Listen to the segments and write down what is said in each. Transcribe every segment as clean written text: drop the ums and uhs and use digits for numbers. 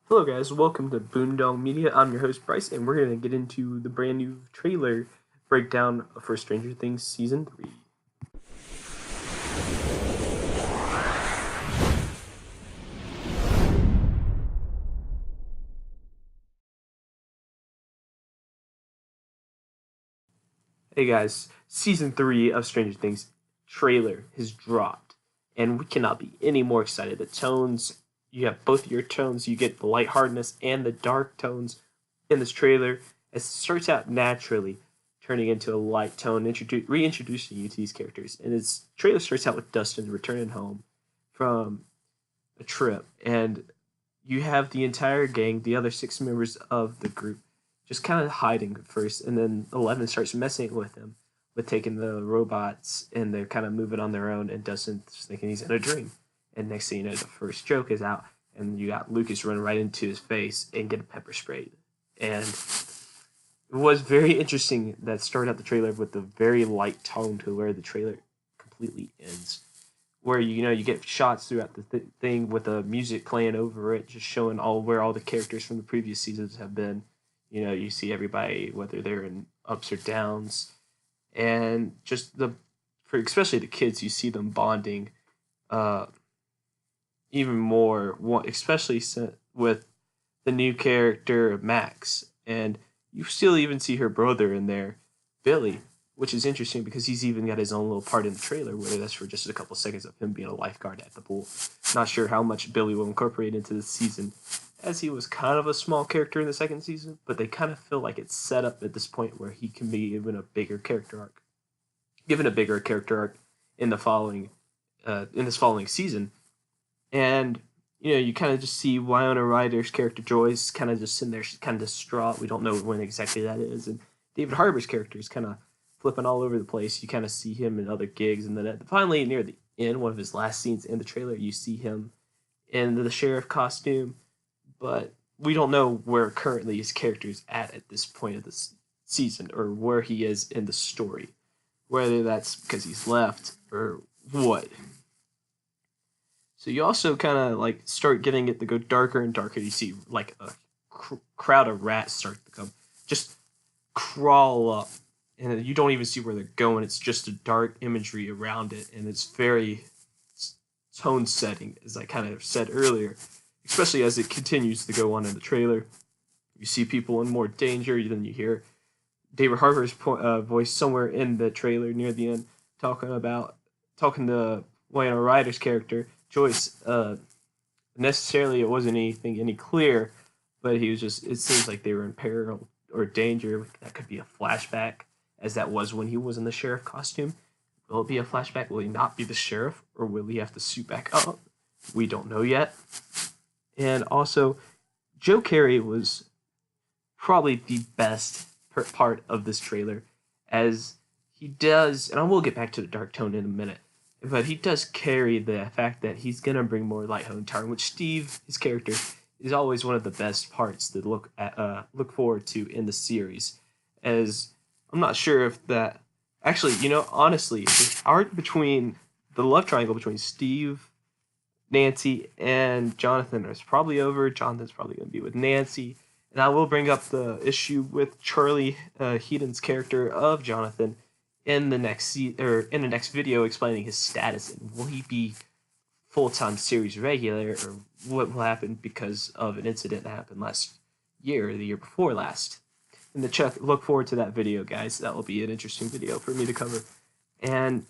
Hello, guys. Welcome to Boondog Media. I'm your host, Bryce, and we're going to get into the brand new trailer breakdown for Stranger Things Season 3. Hey, guys. Season 3 of Stranger Things trailer has dropped, and we cannot be any more excited. The tones, you have both your tones. You get the lightheartedness and the dark tones in this trailer. It starts out naturally, turning into a light tone, reintroducing you to these characters. And its trailer starts out with Dustin returning home from a trip, and you have the entire gang, the other 6 members of the group, just kind of hiding at first, and then 11 starts messing with him, with taking the robots, and they're kind of moving on their own, and Dustin's thinking he's in a dream. And next thing you know, the first joke is out, and you got Lucas run right into his face and get a pepper sprayed. And it was very interesting that started out the trailer with a very light tone to where the trailer completely ends. Where you get shots throughout the thing with the music playing over it, just showing where all the characters from the previous seasons have been. You see everybody whether they're in ups or downs, and just for especially the kids, you see them bonding, uh, even more. Especially with the new character Max, and you still even see her brother in there, Billy, which is interesting because he's even got his own little part in the trailer, whether that's for just a couple seconds of him being a lifeguard at the pool. Not sure how much Billy will incorporate into the season, as he was kind of a small character in the second season, but they kind of feel like it's set up at this point where he can be given a bigger character arc. Given a bigger character arc in in this following season, and you kind of just see Winona Ryder's character Joyce kind of just sitting there, she's kind of distraught. We don't know when exactly that is, and David Harbour's character is kind of flipping all over the place. You kind of see him in other gigs, and then finally near the end, one of his last scenes in the trailer, you see him in the sheriff costume, but we don't know where currently his character is at this point of this season, or where he is in the story, whether that's because he's left or what. So you also kind of like start getting it to go darker and darker. You see like a crowd of rats start to come, just crawl up, and you don't even see where they're going. It's just a dark imagery around it, and it's very tone setting, as I kind of said earlier, especially as it continues to go on in the trailer. You see people in more danger, then you hear David Harbour's voice somewhere in the trailer near the end talking to Winona Ryder's character Joyce. Necessarily, it wasn't any clear, but he was just. It seems like they were in peril or danger. That could be a flashback, as that was when he was in the sheriff costume. Will it be a flashback? Will he not be the sheriff, or will he have to suit back up? We don't know yet. And also, Joe Carey was probably the best part of this trailer, as he does, and I will get back to the dark tone in a minute, but he does carry the fact that he's gonna bring more light home tone, which Steve, his character, is always one of the best parts to look forward to in the series. As I'm not sure if that actually, honestly, the arc between the love triangle between Steve, Nancy, and Jonathan is probably over. Jonathan's probably going to be with Nancy, and I will bring up the issue with Charlie Heaton's character of Jonathan in the in the next video, explaining his status and will he be full-time series regular, or what will happen because of an incident that happened last year or the year before last. In the check, look forward to that video, guys. That will be an interesting video for me to cover. And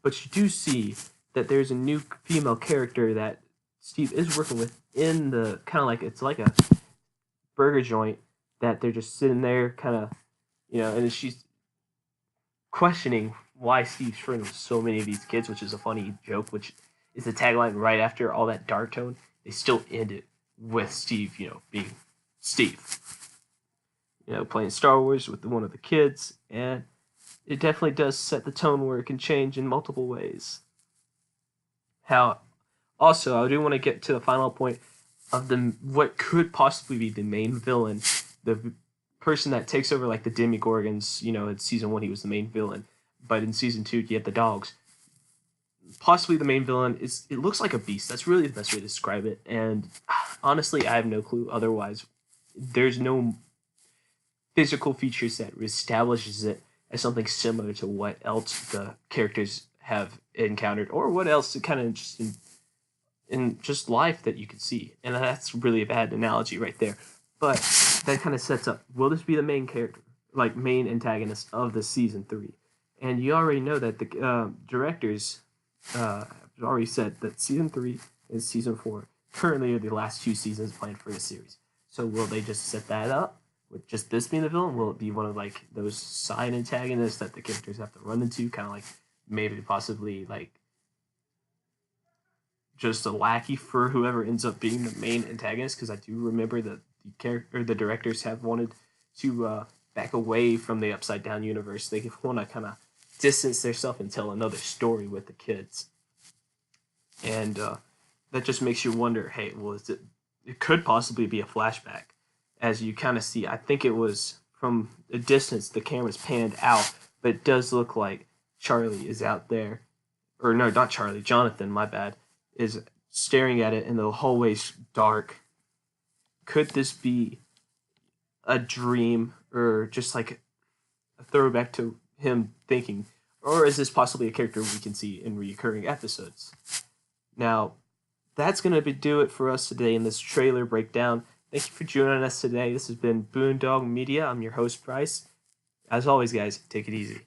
but you do see that there's a new female character that Steve is working with in the kind of like, it's like a burger joint that they're just sitting there kind of, and she's questioning why Steve's friends with so many of these kids, which is a funny joke, which is the tagline right after all that dark tone. They still end it with Steve, being Steve, playing Star Wars with one of the kids, and it definitely does set the tone where it can change in multiple ways. How, also, I do want to get to the final point of what could possibly be the main villain, the person that takes over like the Demogorgons. In season 1 he was the main villain, but in season 2 you have the dogs. Possibly the main villain it looks like a beast. That's really the best way to describe it, and honestly, I have no clue. Otherwise, there's no physical features that establishes it as something similar to what else the characters have encountered, or what else kind of just in just life that you can see. And that's really a bad analogy right there. But that kind of sets up, will this be the main character, like main antagonist of the season 3? And you already know that the directors have already said that season 3 and season 4 currently are the last 2 seasons planned for the series. So will they just set that up with just this being the villain? Will it be one of like those side antagonists that the characters have to run into, kind of like maybe possibly like just a lackey for whoever ends up being the main antagonist? Because I do remember that the directors have wanted to back away from the Upside Down universe. They want to kind of distance themselves and tell another story with the kids, and that just makes you wonder. Hey, well, is it? It could possibly be a flashback, as you kind of see. I think it was from a distance. The camera's panned out, but it does look like Charlie is out there, or no, not Charlie. Jonathan, my bad, is staring at it, and the hallway's dark. Could this be a dream, or just like a throwback to him thinking, or is this possibly a character we can see in recurring episodes? Now, that's going to do it for us today in this trailer breakdown. Thank you for joining us today. This has been Boondog Media. I'm your host, Bryce. As always, guys, take it easy.